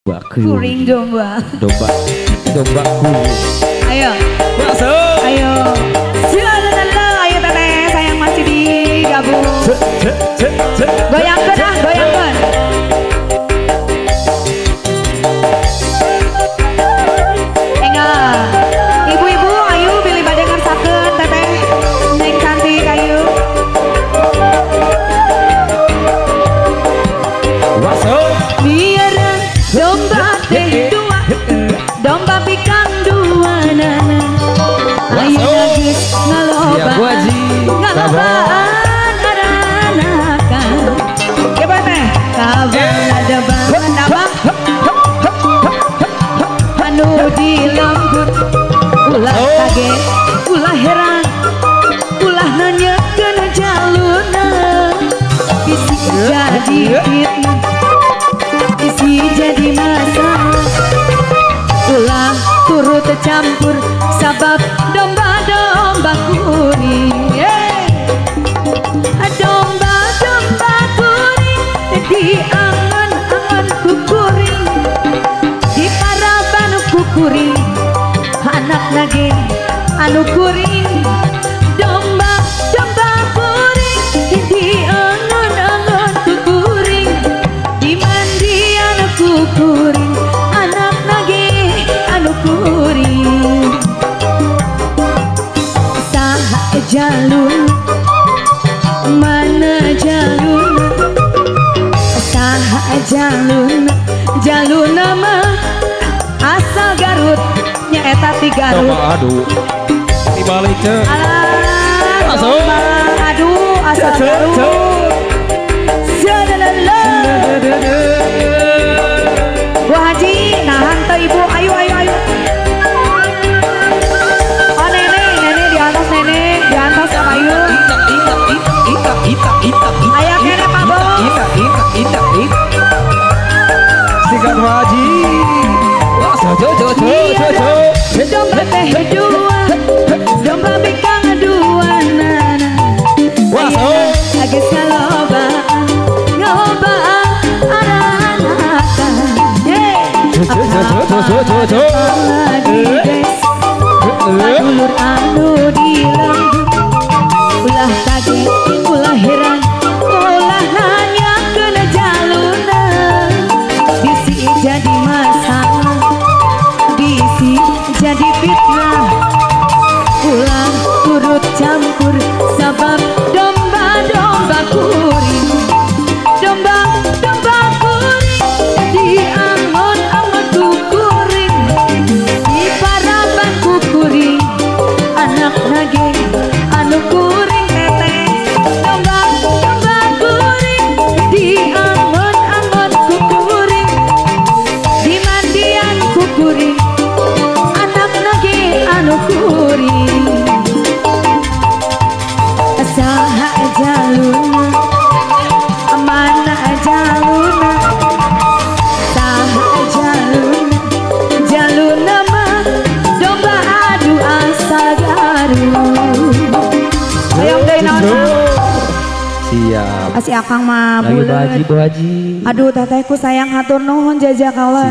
Kuring domba. Domba kuring. Ayo. Masuk. Ayo. Silakan ayo teteh, sayang masih digabung. Goyangkan ah, goyangkan. Enggak. Ibu-ibu ayo pilih badai ngersakeun teteh. Neng cantik ayo. Masuk. Biar domba teh dua, domba pikang dua nana. Ayo geus ngalobaan, ngalobaan aranakan. Coba teh, kabar ada banget apa? Anu di lembut, ulah kaget, ulah heran, ulah nanyakeun jaluna. Bisi jadi fitnah, bisi jadi masalah. Ulah turut campur sabab domba-domba kuring. Domba-domba kuring di angan-angan ku kuring, di paraban ku kuring, anak nage anu kuring. Domba-domba kuring di angan-angan ku kuring, di mandian ku kuring, anak nage anu kuring. Saha jalun mana jalun, saha jalun, jalun nama asal Garut nyaeta ti Garut. Aduh dibalik cek. Masuk. Aduh asal Garut. Sadalala. Bu Haji nahan teh ibu, ayo ayo ayo. Oh nenek di atas, nenek di atas ayo. Ayah kene Pak Bos. Sikat Haji. Domba teh dua, domba bikang dua nana. Ayo geus ngalobaan, ngalobaan aranakan. Lagi guys, dulur anu di lembut, ulah kaget, ulah heran, ulah nanyakeun jaluna. Bisi jadi masalah, bisi jadi fitnah. Ulah turut campur sabab domba-domba kuring, domba-domba kuring di angon-angon ku kuring, di paraban ku kuring, anak nage anu kuring teteh. Domba-domba kuring di angon-angon ku kuring, di mandian ku kuring, anak nage anu kuring. Saha jaluna, mana jaluna, saha jaluna, jaluna mah domba adu asal Garut. Hayang deui naon? Siap. Asih akang mah Lagi bulet. Bu Haji. Aduh tetehku sayang hatur nuhun jazakallah.